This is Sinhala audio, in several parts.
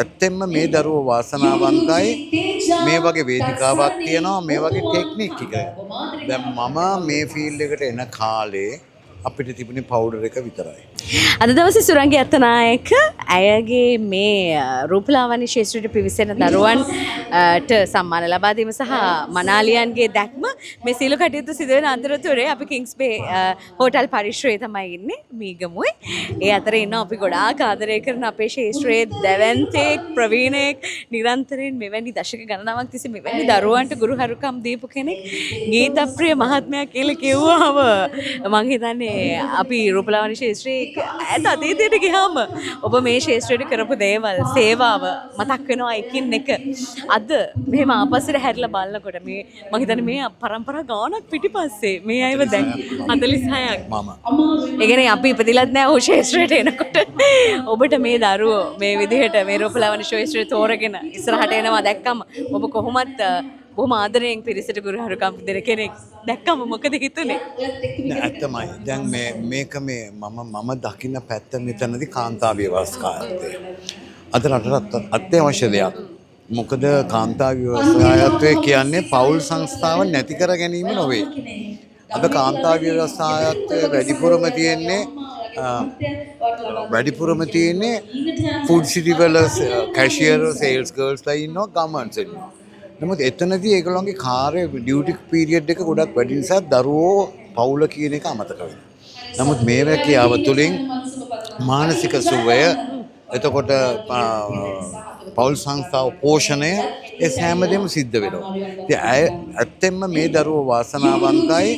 ඇත්තෙන්ම මේ දරුවෝ වාසනාවන්තයි මේ වගේ වේදිකාවක් තියෙනවා මේ වගේ ටෙක්නික් ටික. දැන් මම මේ ෆීල්ඩ් එකට එන කාලේ අපිට තිබුණේ පවුඩර් එක විතරයි. අද දවසේ සුරංගී අත්තනායක ඇයගේ මේ රූපලාවන්‍ය ශාස්ත්‍රයට පිවිසෙන දරුවන්ට සම්මාන ලබා දීම සහ මනාලියන්ගේ දැක්ම මේ සියලු කටයුතු සිදු වෙන අතරතුරේ අපි කිංස් බේ හෝටල් පරිශ්‍රයේ තමයි ඉන්නේ මීගමුවේ. ඒ අතරේ ඉන්න අපි ගොඩාක් ආදරය කරන අපේ ශාස්ත්‍රයේ දැවැන්තෙක් ප්‍රවීණෙක් නිරන්තරයෙන් මෙවැනි දශක ගණනාවක් තිස්සේ මෙවැනි දරුවන්ට ගුරුහරුකම් දීපු කෙනෙක් ගීතප්‍රිය මහත්මයා කියලා කිව්වම මං හිතන්නේ අපි රූපලාවන්‍ය ශාස්ත්‍රයේ ඇත අතීතයට ගියාම ඔබ මේ ශාස්ත්‍රයට කරපු දේවල් සේවාව මතක් වෙනවා එකින් එක. අද මෙහෙම ආපස්සට හැරිලා බලනකොට මේ මම හිතන්නේ මේ පරම්පරා ගානක් පිටිපස්සේ මේ අයව දැන් 46ක් මම ඒ කියන්නේ අපි ඉපදිලත් නැහැ ඔය ශාස්ත්‍රයට එනකොට ඔබට මේ දරුවෝ මේ විදිහට මේ රූපලාවන්‍ය ශාස්ත්‍රය තෝරගෙන ඉස්සරහට එනවා දැක්කම ඔබ කොහොමත් බොහොම ආදරයෙන් පිරිසට ගුරුහරුකම් දෙන කෙනෙක් දැක්කම මොකද හිතුනේ? ඇත්තමයි. දැන් මේක මම දකින්න පැත්ත මෙතනදී කාන්තා ව්‍යවස්ථායත්වය. අද රටට අත්‍යවශ්‍ය දෙයක්. මොකද කාන්තා ව්‍යවස්ථායත්වය කියන්නේ පෞල් සංස්ථාව නැති කර ගැනීම නොවේ. අද කාන්තා ව්‍යවස්ථායත්වය වැඩිපුරම තියෙන්නේ ෆුඩ් සිටි වල කැෂියර් සේල්ස් ගර්ල්ස්ලා ඉන්නවා ගමන්ස් ඉන්නවා. නමුත් එතනදී ඒගොල්ලන්ගේ කාර්ය ඩියුටි පීරියඩ් එක ගොඩක් වැඩි නිසා දරුවෝ පවුල කියන එක අමතක වෙනවා. නමුත් මේ රැකියාව තුළින් මානසික සුවය එතකොට පවුල් සංස්ථාව පෝෂණය ඒ හැම දෙයක්ම සිද්ධ වෙනවා. ඉතින් ඇත්තෙන්ම මේ දරුවෝ වාසනාවන්තයි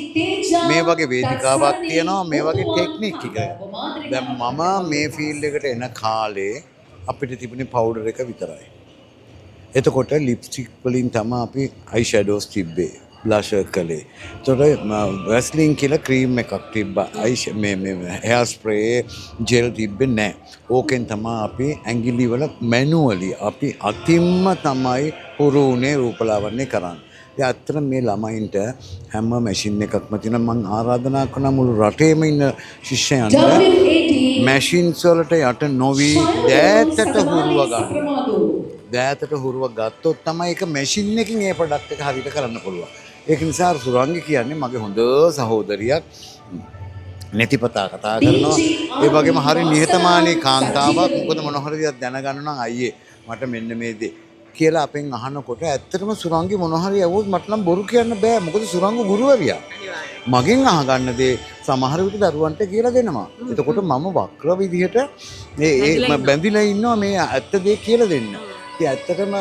මේ වගේ වේදිකාවක් තියෙනවා මේ වගේ ටෙක්නික් ටික. දැන් මම මේ ෆීල්ඩ් එකට එන කාලේ අපිට තිබුණේ පවුඩර් එක විතරයි. එතකොට ලිප්ස්ටික් වලින් තමයි අපි අයි ෂැඩෝස් තිබ්බේ බ්ලෂර් කළේ. එතකොට වැස්ලින් කියලා ක්‍රීම් එකක් තිබ්බා. මේ හෙයාර් ස්ප්‍රේ ජෙල් තිබ්බේ නැහැ. ඕකෙන් තමයි අපි ඇඟිලි වල මැනුවලි අපි අතින්ම තමයි හුරු උනේ රූපලාවන්‍ය කරන්නේ. ඉතින් අත්තර මේ ළමයින්ට හැම මැෂින් එකක්ම තියෙනවා. මම ආරාධනා කරන මුළු රටේම ඉන්න ශිෂ්‍යයන්ට මැෂින්ස් වලට යට නොවි දෑතට හුරුව ගන්න. දෑතට හුරුව ගත්තොත් තමයි ඒක මැෂින් එකකින් ඒ ප්‍රොඩක්ට් එක හරියට කරන්න පුළුවන්. ඒක නිසා සුරංගි කියන්නේ මගේ හොඳ සහෝදරියක්. නැතිපතා කතා කරනවා. ඒ වගේම හරි නිහතමානී කාන්තාවක්. මොකද මොන හරි දෙයක් දැනගන්න නම් අයියේ මට මෙන්න මේ දේ කියලා අපෙන් අහනකොට ඇත්තටම සුරංගි මොන හරි ඇහුවොත් මට නම් බොරු කියන්න බෑ. මොකද සුරංගු ගුරුවරියා. මගෙන් අහගන්න දේ සමහර විට දරුවන්ට කියලා දෙනවා. එතකොට මම වක්‍ර විදිහට ඒ බැඳිලා ඉන්නවා මේ ඇත්ත දේ කියලා දෙන්න. ඇත්තටම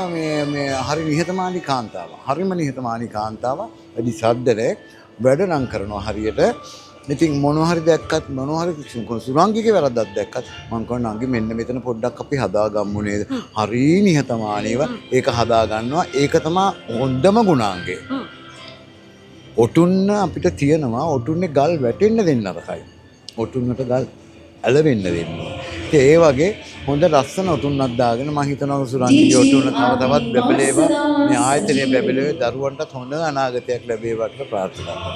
මේ හරි නිහතමානී කාන්තාව. හරිම නිහතමානී කාන්තාව. වැඩි සද්දට වැඩ නම් කරනවා හරියට. ඉතින් මොනවා හරි දැක්කත් මොනවා හරි සුරංගිගේ වැරද්දක් දැක්කත් මම කියනවා නංගි මෙන්න මෙතන පොඩ්ඩක් අපි හදාගමු නේද? හරි නිහතමානීව ඒක හදා ගන්නවා. ඒක තමයි හොඳම ගුණාංගය. ඔටුන්න අපිට තියෙනවා ඔටුන්නේ ගල් වැටෙන්න දෙන්න අරකයි. ඔටුන්නට ගල් ඇලවෙන්න දෙන්න. ඒ වගේ හොඳ ලස්සන ඔටුන්නක් දාගෙන මම හිතනවා සුරංගිගේ ඔටුන්න තව තවත් බැබලේවා මේ ආයතනයේ බැබලේ දරුවන්ටත් හොඳ අනාගතයක් ලැබේවා කියලා ප්‍රාර්ථනා කරනවා.